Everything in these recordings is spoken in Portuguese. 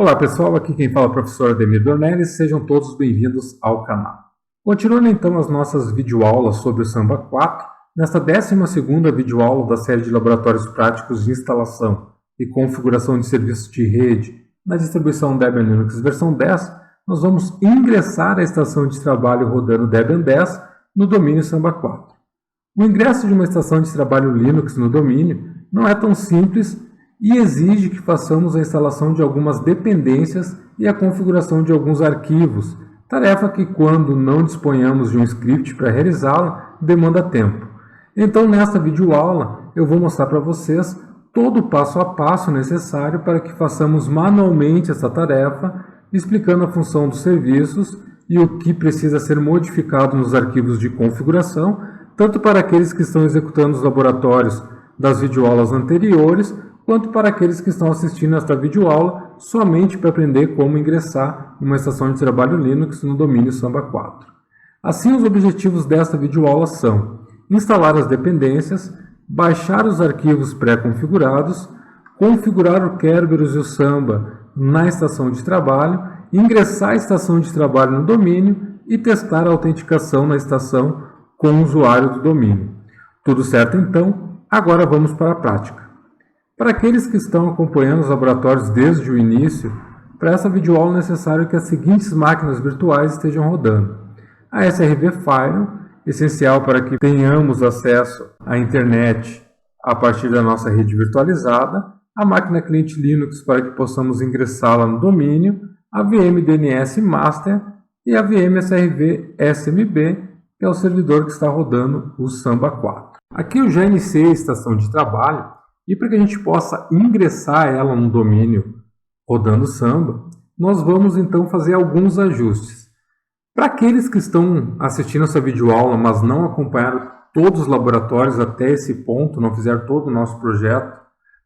Olá pessoal, aqui quem fala é o professor Ademir Dornelles, sejam todos bem-vindos ao canal. Continuando então as nossas videoaulas sobre o Samba 4, nesta 12ª videoaula da série de laboratórios práticos de instalação e configuração de serviços de rede na distribuição Debian Linux versão 10, nós vamos ingressar a estação de trabalho rodando Debian 10 no domínio Samba 4. O ingresso de uma estação de trabalho Linux no domínio não é tão simples e exige que façamos a instalação de algumas dependências e a configuração de alguns arquivos, tarefa que, quando não disponhamos de um script para realizá-la, demanda tempo. Então, nesta videoaula, eu vou mostrar para vocês todo o passo a passo necessário para que façamos manualmente essa tarefa, explicando a função dos serviços e o que precisa ser modificado nos arquivos de configuração, tanto para aqueles que estão executando os laboratórios das videoaulas anteriores, quanto para aqueles que estão assistindo esta videoaula somente para aprender como ingressar uma estação de trabalho Linux no domínio Samba 4. Assim, os objetivos desta videoaula são instalar as dependências, baixar os arquivos pré-configurados, configurar o Kerberos e o Samba na estação de trabalho, ingressar a estação de trabalho no domínio e testar a autenticação na estação com o usuário do domínio. Tudo certo então? Agora vamos para a prática. Para aqueles que estão acompanhando os laboratórios desde o início, para essa videoaula é necessário que as seguintes máquinas virtuais estejam rodando. A SRV Fire, essencial para que tenhamos acesso à internet a partir da nossa rede virtualizada, a máquina cliente Linux para que possamos ingressá-la no domínio, a VM DNS Master e a VM SRV SMB, que é o servidor que está rodando o Samba 4. Aqui eu já iniciei a estação de trabalho, e para que a gente possa ingressar ela no domínio rodando Samba, nós vamos então fazer alguns ajustes. Para aqueles que estão assistindo essa videoaula, mas não acompanharam todos os laboratórios até esse ponto, não fizeram todo o nosso projeto,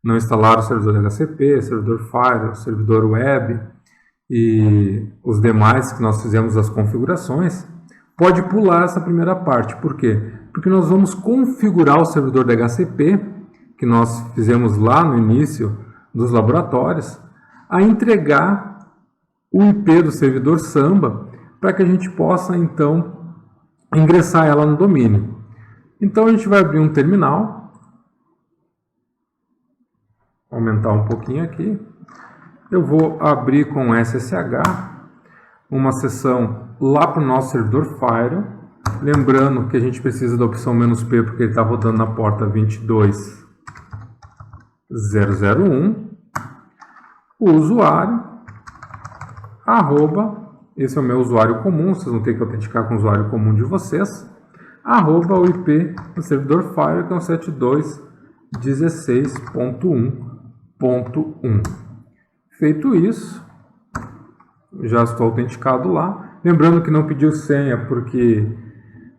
não instalaram o servidor HCP, servidor Fire, servidor Web e os demais que nós fizemos as configurações, pode pular essa primeira parte. Por quê? Porque nós vamos configurar o servidor DHCP, que nós fizemos lá no início dos laboratórios, a entregar o IP do servidor Samba para que a gente possa, então, ingressar ela no domínio. Então, a gente vai abrir um terminal, aumentar um pouquinho aqui. Eu vou abrir com SSH uma sessão lá para o nosso servidor Fire, lembrando que a gente precisa da opção "-p", porque ele está rodando na porta 22.001, o usuário, esse é o meu usuário comum, vocês vão ter que autenticar com o usuário comum de vocês, o IP do servidor Fire, que é o 72.16.1.1. Feito isso, já estou autenticado lá, lembrando que não pediu senha, porque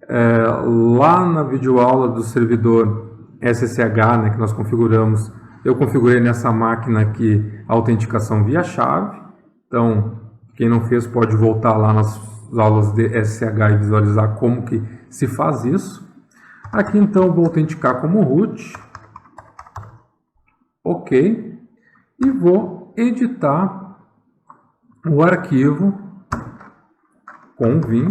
lá na videoaula do servidor SSH, né, que nós configuramos, eu configurei nessa máquina aqui a autenticação via chave. Então, quem não fez pode voltar lá nas aulas de SSH e visualizar como que se faz isso. Aqui então vou autenticar como root. Ok. E vou editar o arquivo com vim,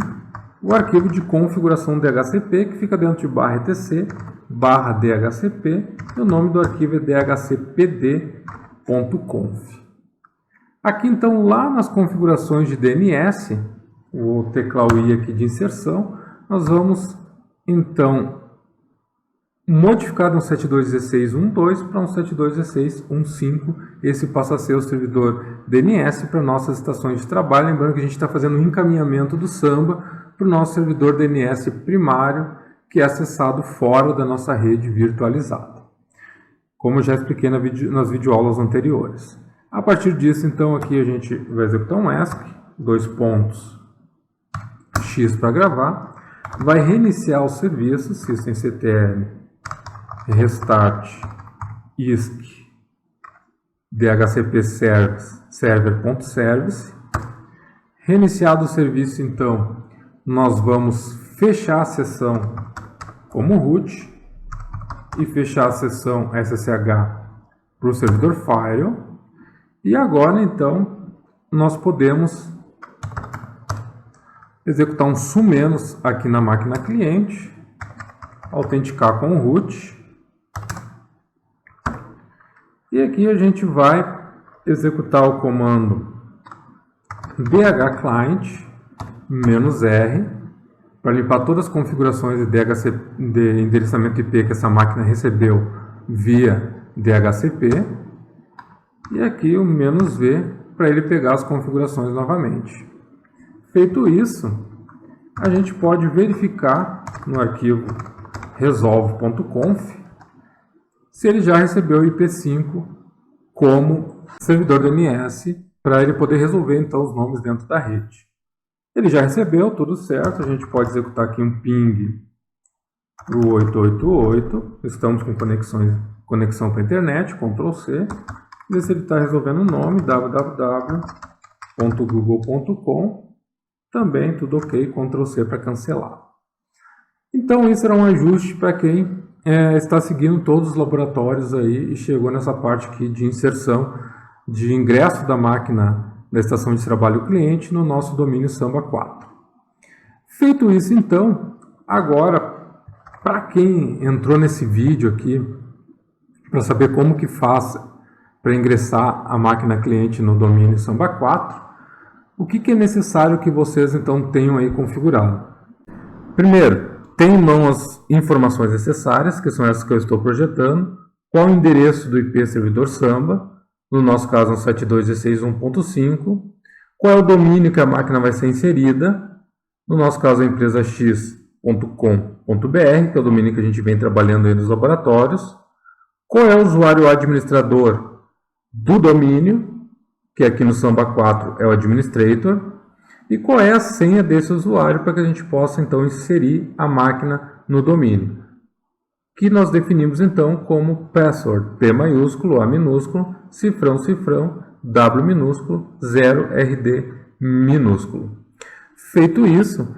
o arquivo de configuração DHCP, que fica dentro de /etc /dhcp, e o nome do arquivo é dhcpd.conf. Aqui então, lá nas configurações de DNS, o teclado I aqui de inserção, nós vamos então modificar de um 72.16.1.2 para um 72.16.1.5. Esse passa a ser o servidor DNS para nossas estações de trabalho, lembrando que a gente está fazendo um encaminhamento do Samba para o nosso servidor DNS primário, que é acessado fora da nossa rede virtualizada, como eu já expliquei nas videoaulas anteriores. A partir disso, então, aqui a gente vai executar um ESC, X para gravar, vai reiniciar o serviço, systemctl restart isc dhcp server.service. Reiniciado o serviço, então, nós vamos fechar a sessão como root e fechar a sessão SSH para o servidor Fire. E agora, então, nós podemos executar um sumenos aqui na máquina cliente, autenticar com o root, e aqui a gente vai executar o comando bhclient -r para limpar todas as configurações de endereçamento IP que essa máquina recebeu via DHCP, e aqui o -v para ele pegar as configurações novamente. Feito isso, a gente pode verificar no arquivo resolve.conf se ele já recebeu o IP5 como servidor DNS, para ele poder resolver então os nomes dentro da rede. Ele já recebeu, tudo certo, a gente pode executar aqui um ping para o 888, estamos com conexão para a internet, Ctrl C, ver se ele está resolvendo o nome, www.google.com, também tudo ok, Ctrl C para cancelar. Então isso era um ajuste para quem está seguindo todos os laboratórios aí e chegou nessa parte aqui de inserção de ingresso da máquina da estação de trabalho cliente no nosso domínio Samba 4. Feito isso então, agora para quem entrou nesse vídeo aqui para saber como que faz para ingressar a máquina cliente no domínio Samba 4, o que é necessário que vocês então tenham aí configurado? Primeiro, tem em mão as informações necessárias, que são essas que eu estou projetando. Qual o endereço do IP servidor Samba? No nosso caso, no 72.16.1.5. Qual é o domínio que a máquina vai ser inserida? No nosso caso, a empresa x.com.br, que é o domínio que a gente vem trabalhando aí nos laboratórios. Qual é o usuário administrador do domínio, que aqui no Samba 4 é o administrator. E qual é a senha desse usuário para que a gente possa então inserir a máquina no domínio, que nós definimos então como password, P maiúsculo, A minúsculo, cifrão, cifrão, W minúsculo, 0 RD minúsculo. Feito isso,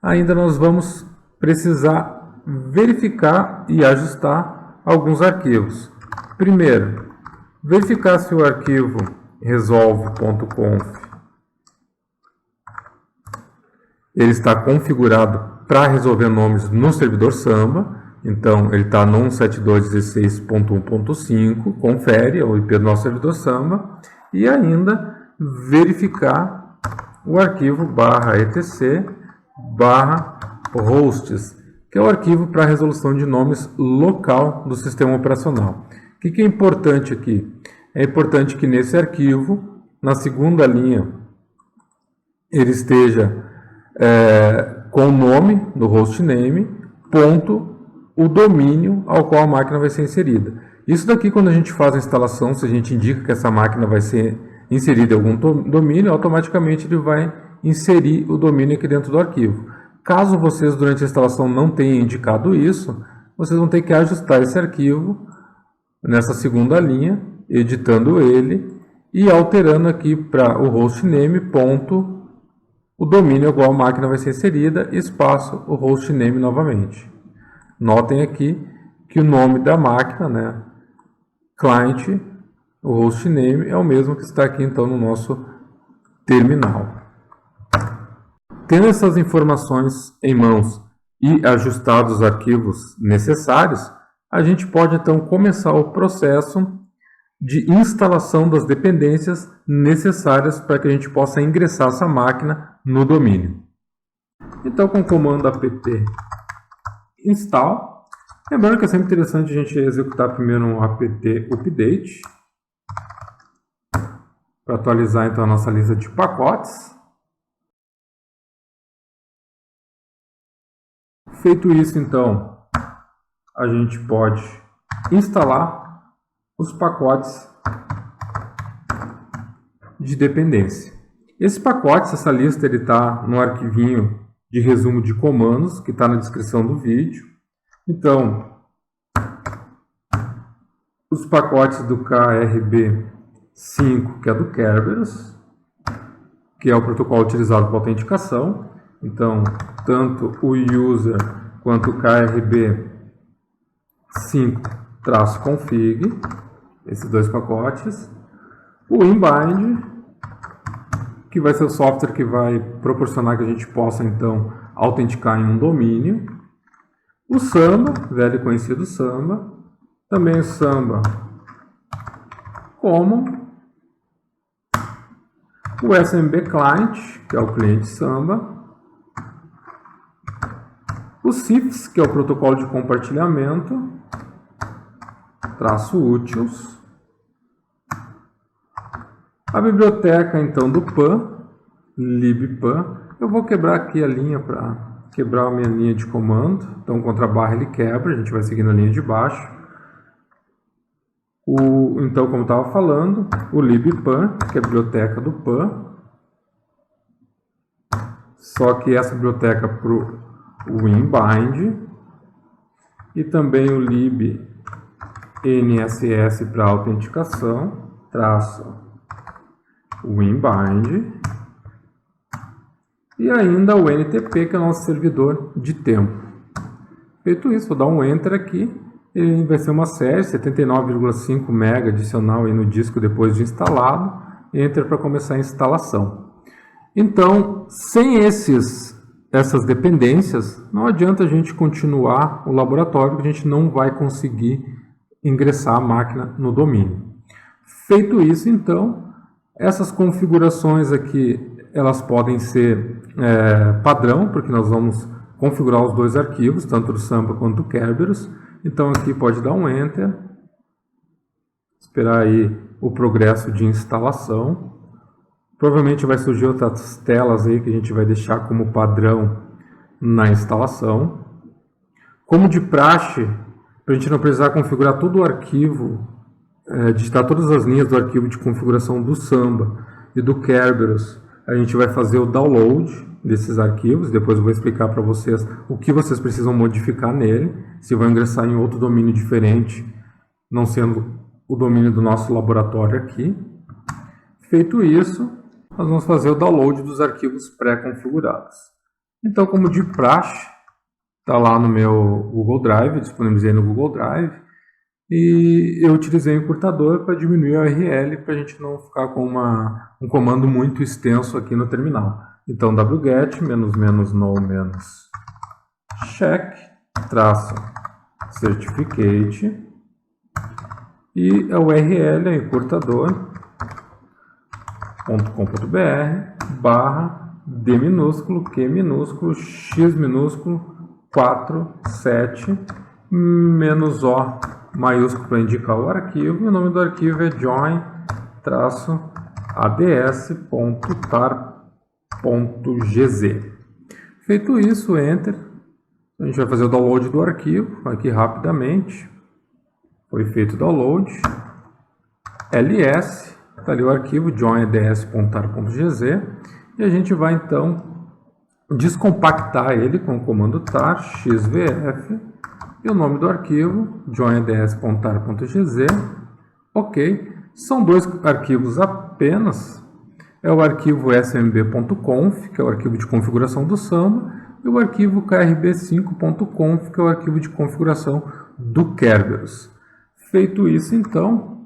ainda nós vamos precisar verificar e ajustar alguns arquivos. Primeiro, verificar se o arquivo resolve.conf ele está configurado para resolver nomes no servidor Samba. Então, ele está no 172.16.1.5, confere o IP do nosso servidor Samba, e ainda verificar o arquivo /etc/hosts, que é o arquivo para resolução de nomes local do sistema operacional. O que é importante aqui? É importante que nesse arquivo, na segunda linha, ele esteja com o nome do hostname, ponto, o domínio ao qual a máquina vai ser inserida. Isso daqui, quando a gente faz a instalação, se a gente indica que essa máquina vai ser inserida em algum domínio, automaticamente ele vai inserir o domínio aqui dentro do arquivo. Caso vocês, durante a instalação, não tenham indicado isso, vocês vão ter que ajustar esse arquivo nessa segunda linha, editando ele e alterando aqui para o hostname, ponto, o domínio ao qual a máquina vai ser inserida, espaço, o hostname novamente. Notem aqui que o nome da máquina, né, client, o hostname, é o mesmo que está aqui então no nosso terminal. Tendo essas informações em mãos e ajustados os arquivos necessários, a gente pode então começar o processo de instalação das dependências necessárias para que a gente possa ingressar essa máquina no domínio. Então, com o comando apt install, lembrando que é sempre interessante a gente executar primeiro um apt update para atualizar então a nossa lista de pacotes. Feito isso, então, a gente pode instalar os pacotes de dependência. Esse pacote, essa lista, ele está no arquivinho de resumo de comandos, que está na descrição do vídeo. Então, os pacotes do KRB5, que é do Kerberos, que é o protocolo utilizado para autenticação. Então, tanto o user quanto o KRB5-config, esses dois pacotes. O inbind, que vai ser o software que vai proporcionar que a gente possa, então, autenticar em um domínio. O Samba, velho e conhecido Samba. Também o Samba Common. O SMB Client, que é o cliente Samba. O CIFS, que é o protocolo de compartilhamento. Traço úteis. A biblioteca, então, do PAN, libpan. Eu vou quebrar aqui a linha para quebrar a minha linha de comando. Então, contra a barra ele quebra, a gente vai seguindo a linha de baixo. Então, como eu estava falando, o libpan, que é a biblioteca do PAN. Só que essa biblioteca para o WinBind. E também o libnss para autenticação, traço WinBind. E ainda o NTP, que é o nosso servidor de tempo. Feito isso, vou dar um Enter aqui. Ele vai ser uma série, 79,5 MB adicional aí no disco depois de instalado. Enter para começar a instalação. Então, sem essas dependências, não adianta a gente continuar o laboratório, porque a gente não vai conseguir ingressar a máquina no domínio. Feito isso, então, essas configurações aqui, elas podem ser padrão, porque nós vamos configurar os dois arquivos, tanto do Samba quanto do Kerberos. Então aqui pode dar um Enter, esperar aí o progresso de instalação. Provavelmente vai surgir outras telas aí que a gente vai deixar como padrão na instalação. Como de praxe, para a gente não precisar configurar todo o arquivo, digitar todas as linhas do arquivo de configuração do Samba e do Kerberos, a gente vai fazer o download desses arquivos. Depois eu vou explicar para vocês o que vocês precisam modificar nele, se vão ingressar em outro domínio diferente, não sendo o domínio do nosso laboratório aqui. Feito isso, nós vamos fazer o download dos arquivos pré-configurados. Então, como de praxe, está lá no meu Google Drive, disponibilizei no Google Drive, e eu utilizei o encurtador para diminuir a URL, para a gente não ficar com um comando muito extenso aqui no terminal. Então, wget -no -check -certificate, e a URL é encurtador.com.br/d minúsculo, q minúsculo, x minúsculo, 47 -o maiúsculo para indicar o arquivo, e o nome do arquivo é join-ads.tar.gz. Feito isso, Enter. A gente vai fazer o download do arquivo aqui rapidamente. Foi feito o download. ls, está ali o arquivo join-ads.tar.gz, e a gente vai então descompactar ele com o comando tar xvf. E o nome do arquivo, join-ads.tar.gz. Ok. São dois arquivos apenas. É o arquivo smb.conf, que é o arquivo de configuração do Samba, e o arquivo krb5.conf, que é o arquivo de configuração do Kerberos. Feito isso, então,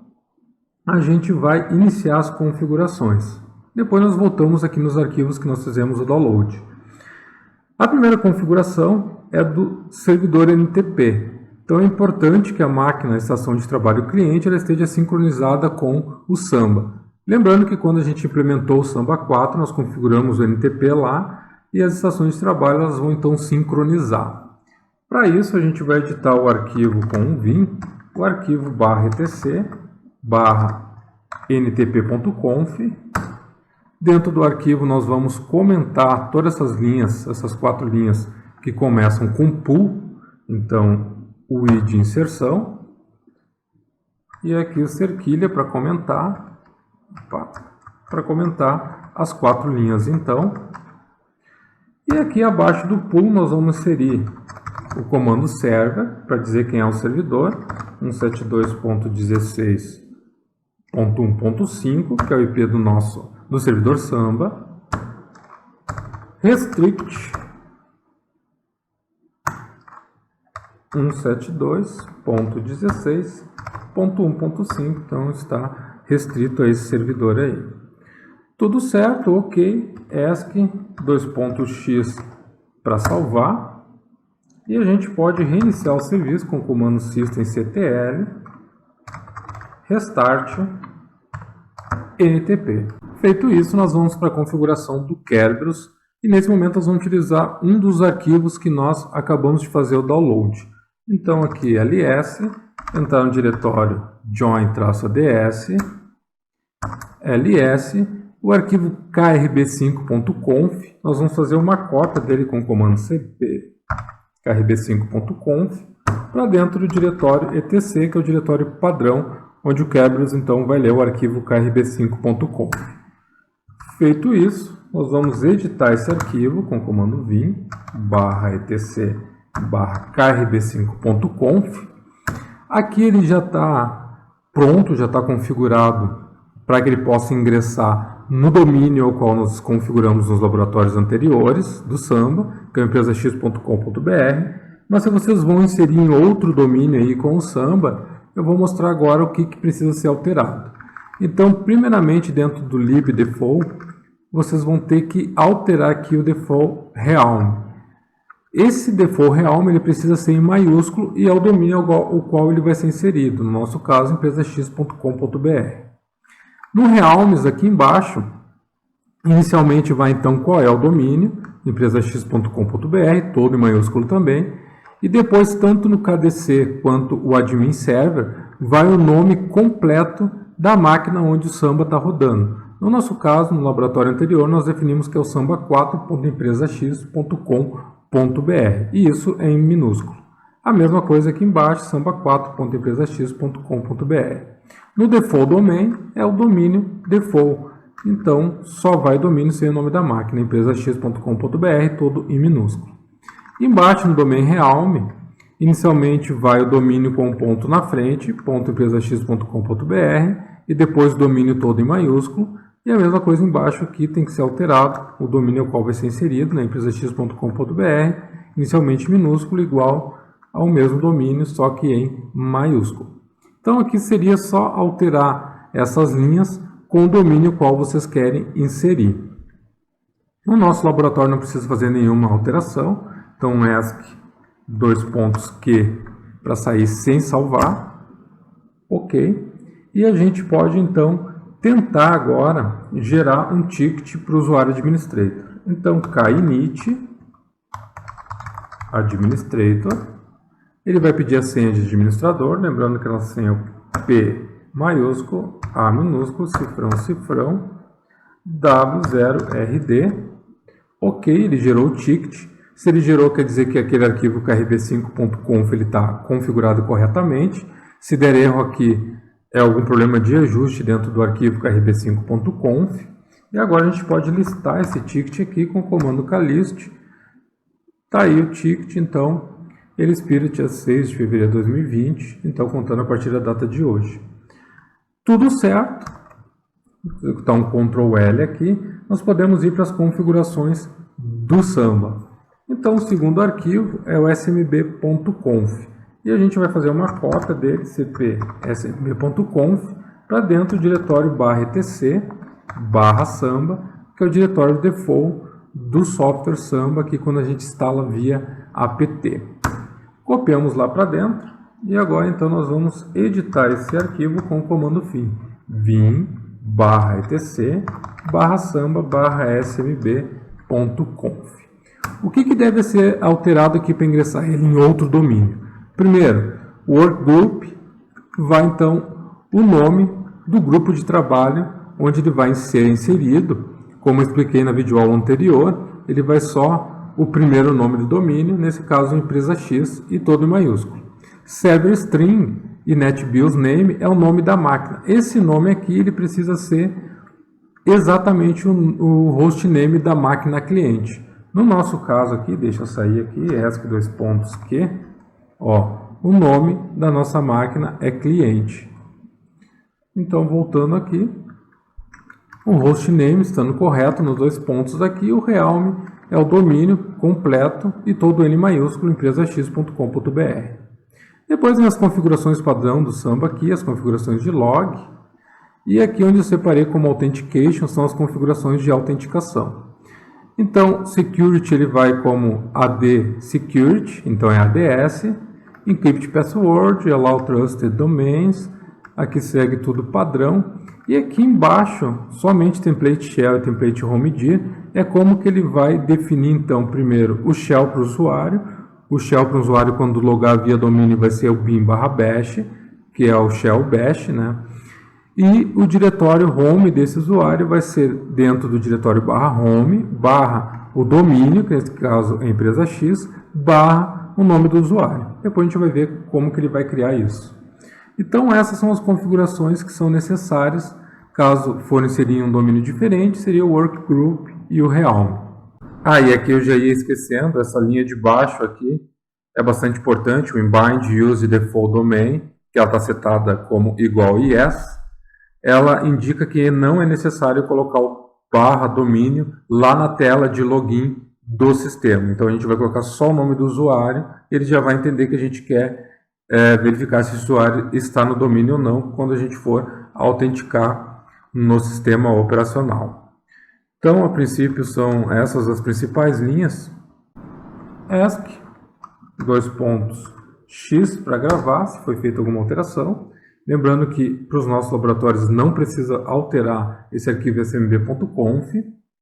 a gente vai iniciar as configurações. Depois nós voltamos aqui nos arquivos que nós fizemos o download. A primeira configuração é do servidor NTP. Então é importante que a máquina, a estação de trabalho cliente, ela esteja sincronizada com o Samba. Lembrando que quando a gente implementou o Samba 4, nós configuramos o NTP lá, e as estações de trabalho elas vão então sincronizar. Para isso a gente vai editar o arquivo com um vim, o arquivo /etc/ntp.conf. Dentro do arquivo nós vamos comentar todas essas linhas, essas 4 linhas que começam com pool, então o i de inserção, e aqui o cerquilha para comentar as 4 linhas então. E aqui abaixo do pool nós vamos inserir o comando server para dizer quem é o servidor, 172.16.1.5, que é o IP do servidor Samba. Restrict 172.16.1.5, então está restrito a esse servidor aí. Tudo certo, ok, ESC, x para salvar. E a gente pode reiniciar o serviço com o comando systemctl restart ntp. Feito isso, nós vamos para a configuração do Kerberos e nesse momento nós vamos utilizar um dos arquivos que nós acabamos de fazer o download. Então aqui ls, entrar no diretório join-ds, ls, o arquivo krb5.conf, nós vamos fazer uma cópia dele com o comando cp krb5.conf para dentro do diretório etc, que é o diretório padrão, onde o Kerberos então vai ler o arquivo krb5.conf. Feito isso, nós vamos editar esse arquivo com o comando vim /etc /krb5.conf. Aqui ele já está pronto, já está configurado para que ele possa ingressar no domínio ao qual nós configuramos nos laboratórios anteriores do Samba, que é empresax.com.br. Mas se vocês vão inserir em outro domínio aí com o Samba, eu vou mostrar agora o que precisa ser alterado. Então, primeiramente, dentro do libdefault, vocês vão ter que alterar aqui o default realm. Esse default realm ele precisa ser em maiúsculo e é o domínio ao qual ele vai ser inserido, no nosso caso, empresax.com.br. No realms, aqui embaixo, inicialmente vai então qual é o domínio, empresax.com.br, todo em maiúsculo também, e depois, tanto no KDC quanto o admin server, vai o nome completo da máquina onde o Samba está rodando. No nosso caso, no laboratório anterior, nós definimos que é o samba4.empresax.com.br, e isso é em minúsculo. A mesma coisa aqui embaixo, samba4.empresax.com.br. No default domain é o domínio default, então só vai domínio sem o nome da máquina, empresax.com.br, todo em minúsculo. Embaixo no domain realm, inicialmente vai o domínio com um ponto na frente, .empresax.com.br, e depois o domínio todo em maiúsculo, e a mesma coisa embaixo aqui tem que ser alterado, o domínio ao qual vai ser inserido, né, empresax.com.br, inicialmente minúsculo, igual ao mesmo domínio, só que em maiúsculo. Então aqui seria só alterar essas linhas com o domínio qual vocês querem inserir. No nosso laboratório não precisa fazer nenhuma alteração, então ESC q para sair sem salvar, ok. E a gente pode então tentar agora gerar um ticket para o usuário administrator. Então kinit administrator, ele vai pedir a senha de administrador, lembrando que a nossa senha é P maiúsculo, A minúsculo, cifrão, W0RD. Ok, ele gerou o ticket. Se ele gerou, quer dizer que aquele arquivo krb5.conf está configurado corretamente. Se der erro aqui, é algum problema de ajuste dentro do arquivo krb5.conf. E agora a gente pode listar esse ticket aqui com o comando klist. Está aí o ticket, então. Ele expira dia 6 de fevereiro de 2020, então contando a partir da data de hoje. Tudo certo. Vou executar um Ctrl L aqui. Nós podemos ir para as configurações do Samba. Então, o segundo arquivo é o smb.conf. E a gente vai fazer uma cópia dele, cp smb.conf, para dentro do diretório /etc /samba, que é o diretório default do software Samba, que quando a gente instala via apt. Copiamos lá para dentro e agora então nós vamos editar esse arquivo com o comando vim /etc /samba/smb.conf. O que deve ser alterado aqui para ingressar ele em outro domínio? Primeiro, o workgroup vai então o nome do grupo de trabalho onde ele vai ser inserido. Como eu expliquei na videoaula anterior, ele vai só o primeiro nome do domínio, nesse caso empresa X, e todo em maiúsculo. Server string e netBIOS name é o nome da máquina. Esse nome aqui ele precisa ser exatamente o hostname da máquina cliente. No nosso caso aqui, deixa eu sair aqui, ESC q, o nome da nossa máquina é cliente. Então, voltando aqui, o hostname estando correto nos dois pontos aqui, o realm é o domínio completo e todo ele maiúsculo, empresax.com.br. Depois, nas configurações padrão do Samba aqui, as configurações de log, E aqui onde eu separei como Authentication são as configurações de autenticação. Então, Security ele vai como AD Security, então é ADS, Encrypt Password, Allow Trusted Domains, aqui segue tudo padrão. E aqui embaixo, somente Template Shell e Template Homed é como que ele vai definir então primeiro o Shell para o usuário. O Shell para o usuário quando logar via domínio vai ser o bin/bash, que é o Shell Bash, né? E o diretório home desse usuário vai ser dentro do diretório /home, o domínio, que nesse caso é empresa X, o nome do usuário. Depois a gente vai ver como que ele vai criar isso. Então essas são as configurações que são necessárias. Caso for inserir um domínio diferente, seria o workgroup e o realm. E aqui eu já ia esquecendo, essa linha de baixo aqui é bastante importante, o inbind use default domain, que ela está setada como igual yes. Ela indica que não é necessário colocar o /domínio lá na tela de login do sistema. Então a gente vai colocar só o nome do usuário, ele já vai entender que a gente quer verificar se o usuário está no domínio ou não quando a gente for autenticar no sistema operacional. Então, a princípio, são essas as principais linhas. ESC, X para gravar, se foi feita alguma alteração. Lembrando que para os nossos laboratórios não precisa alterar esse arquivo smb.conf,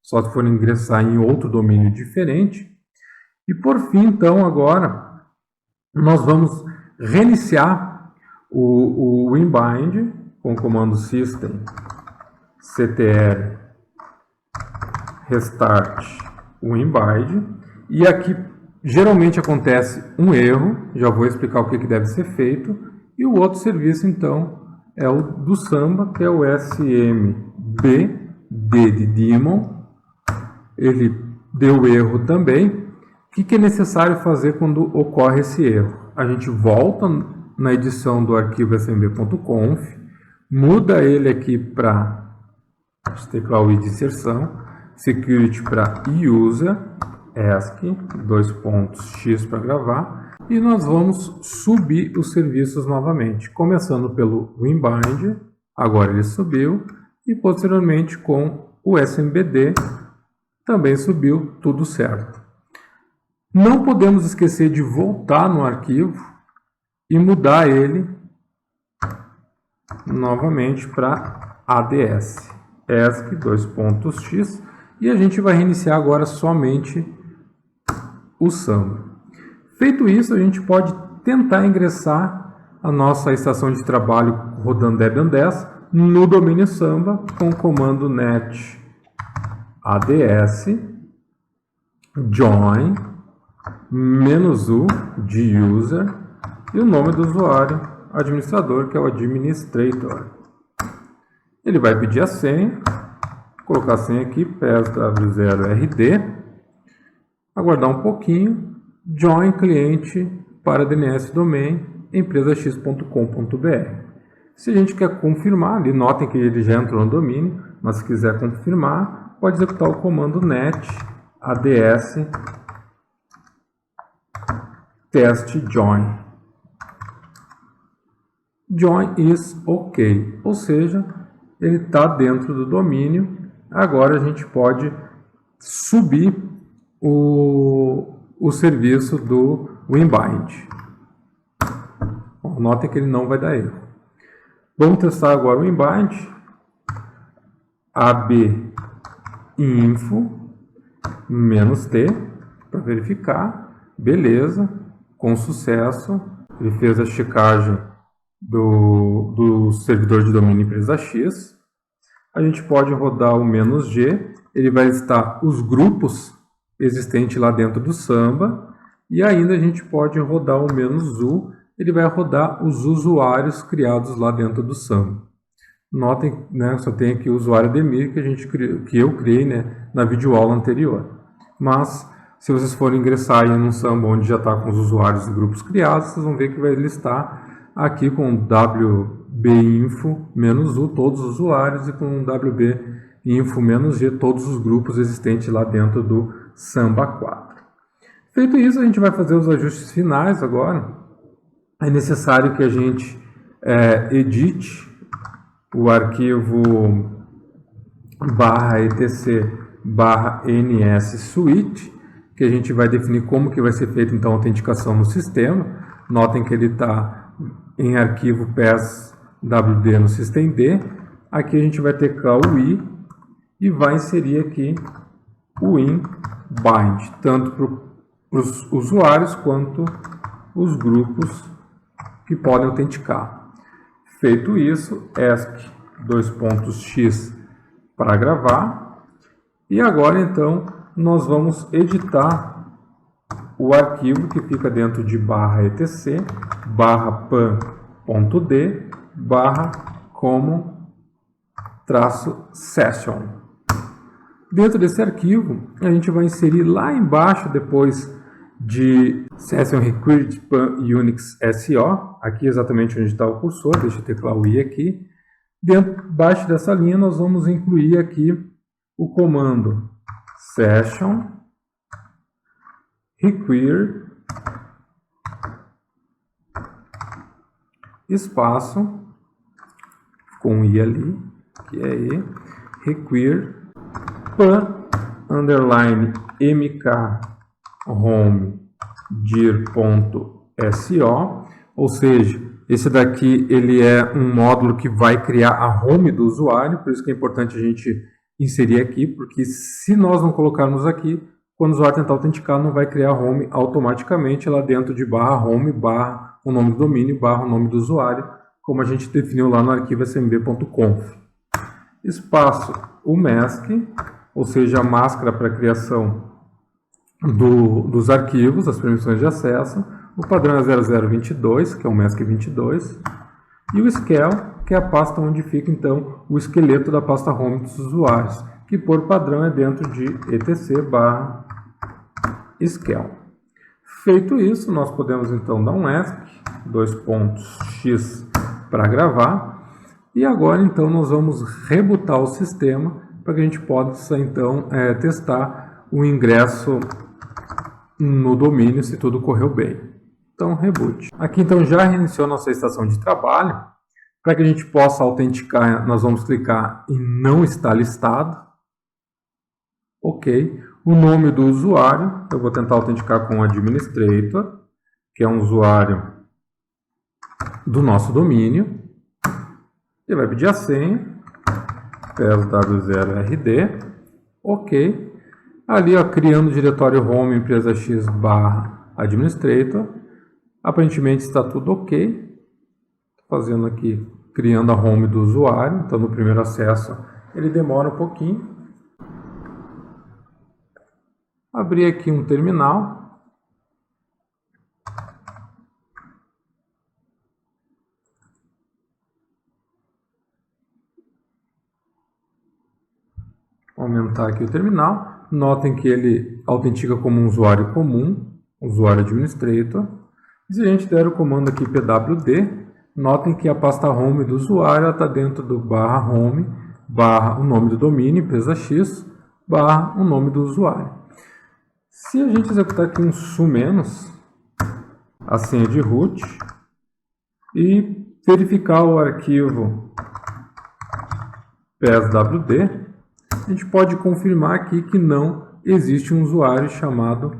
só se for ingressar em outro domínio diferente. E por fim, então, agora, nós vamos reiniciar o inbind com o comando system ctr restart o inbind. E aqui geralmente acontece um erro, já vou explicar o que deve ser feito. E o outro serviço, então, é o do Samba, que é o SMB de Daemon. Ele deu erro também. O que é necessário fazer quando ocorre esse erro? A gente volta na edição do arquivo smb.conf, muda ele aqui para, teclar o i de inserção, security para user, ESC, X para gravar, e nós vamos subir os serviços novamente, começando pelo inbind, agora ele subiu, e posteriormente com o SMBD, também subiu, tudo certo. Não podemos esquecer de voltar no arquivo e mudar ele novamente para ADS, ESC, X, e a gente vai reiniciar agora somente o Samba. Feito isso, a gente pode tentar ingressar a nossa estação de trabalho rodando Debian 10 no domínio Samba com o comando net ads join -u de user e o nome do usuário, administrador, que é o administrator. Ele vai pedir a senha, colocar a senha aqui, PSW0RD, aguardar um pouquinho, join cliente para DNS domain empresax.com.br. Se a gente quer confirmar, ali notem que ele já entrou no domínio, mas se quiser confirmar, pode executar o comando net ads test join. Join is OK, ou seja, ele está dentro do domínio. Agora a gente pode subir o serviço do inbind. Notem que ele não vai dar erro. Vamos testar agora o inbind. ab info -t para verificar. Beleza, com sucesso. Ele fez a checagem do servidor de domínio empresa X. A gente pode rodar o "-g, ele vai listar os grupos existentes lá dentro do Samba, e ainda a gente pode rodar o "-u, ele vai rodar os usuários criados lá dentro do Samba. Notem, né, só tem aqui o usuário Demir que eu criei, né, na videoaula anterior. Mas se vocês forem ingressar aí no Samba onde já está com os usuários e grupos criados, vocês vão ver que vai listar aqui com wb-info -u todos os usuários e com wb-info -g todos os grupos existentes lá dentro do Samba 4. Feito isso, a gente vai fazer os ajustes finais agora. É necessário que a gente edite o arquivo /etc/ns-suite, que a gente vai definir como que vai ser feita então a autenticação no sistema. Notem que ele está em arquivo PES-WD no systemd. Aqui a gente vai ter o i e vai inserir aqui o in-bind, tanto para os usuários quanto os grupos que podem autenticar. Feito isso, ESC:x para gravar. E agora então nós vamos editar o arquivo que fica dentro de /etc/pan.d/common-session. Dentro desse arquivo, a gente vai inserir lá embaixo, depois de session required pan unix SO, aqui exatamente onde está o cursor, deixa eu teclar o i aqui. Debaixo dessa linha, nós vamos incluir aqui o comando session require espaço com i ali, que é e, require pan_mk home dir.so, ou seja, esse daqui ele é um módulo que vai criar a home do usuário, por isso que é importante a gente inserir aqui, porque se nós não colocarmos aqui, quando o usuário tentar autenticar, não vai criar a home automaticamente lá dentro de /home, o nome do domínio, o nome do usuário, como a gente definiu lá no arquivo smb.conf. Espaço o mask, ou seja, a máscara para a criação dos arquivos, as permissões de acesso. O padrão é 0022, que é o mask 22. E o scale, que é a pasta onde fica então o esqueleto da pasta home dos usuários, que por padrão é dentro de etc/scale. Feito isso, nós podemos então dar um ESC:x para gravar. E agora então nós vamos rebootar o sistema para que a gente possa então testar o ingresso no domínio se tudo correu bem. Então reboot. Aqui então já reiniciou nossa estação de trabalho. Para que a gente possa autenticar, nós vamos clicar em não está listado. Ok. O nome do usuário, eu vou tentar autenticar com o administrator, que é um usuário do nosso domínio. Ele vai pedir a senha, PESW0RD, ok. Ali, ó, criando o diretório home empresa x /administrator, aparentemente está tudo ok. Fazendo aqui, criando a home do usuário, então no primeiro acesso ele demora um pouquinho. Abrir aqui um terminal. Aumentar aqui o terminal. Notem que ele autentica como um usuário comum, usuário administrator. E se a gente der o comando aqui pwd, notem que a pasta home do usuário está dentro do /home, o nome do domínio, empresa x, o nome do usuário. Se a gente executar aqui um su-, a senha de root, e verificar o arquivo PESWD, a gente pode confirmar aqui que não existe um usuário chamado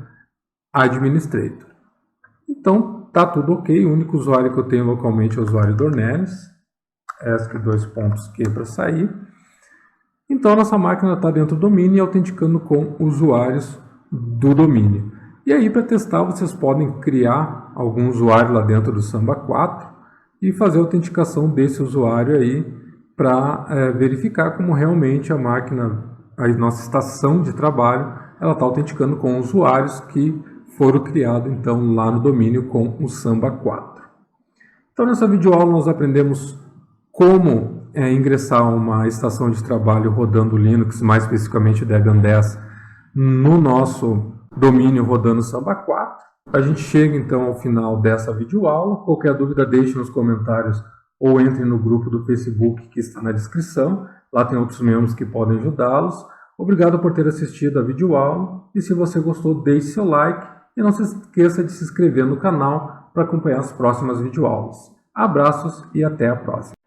administrator. Então, está tudo ok. O único usuário que eu tenho localmente é o usuário Dornelles. ESC:2.q para sair. Então, a nossa máquina está dentro do domínio e autenticando com usuários do domínio. E aí, para testar, vocês podem criar algum usuário lá dentro do Samba 4 e fazer a autenticação desse usuário aí para verificar como realmente a máquina, a nossa estação de trabalho, ela está autenticando com usuários que foram criados então lá no domínio com o Samba 4. Então nessa videoaula nós aprendemos como ingressar uma estação de trabalho rodando Linux, mais especificamente o Debian 10, no nosso domínio rodando Samba 4. A gente chega então ao final dessa videoaula. Qualquer dúvida deixe nos comentários ou entre no grupo do Facebook que está na descrição. Lá tem outros membros que podem ajudá-los. Obrigado por ter assistido a videoaula e se você gostou, deixe seu like e não se esqueça de se inscrever no canal para acompanhar as próximas videoaulas. Abraços e até a próxima!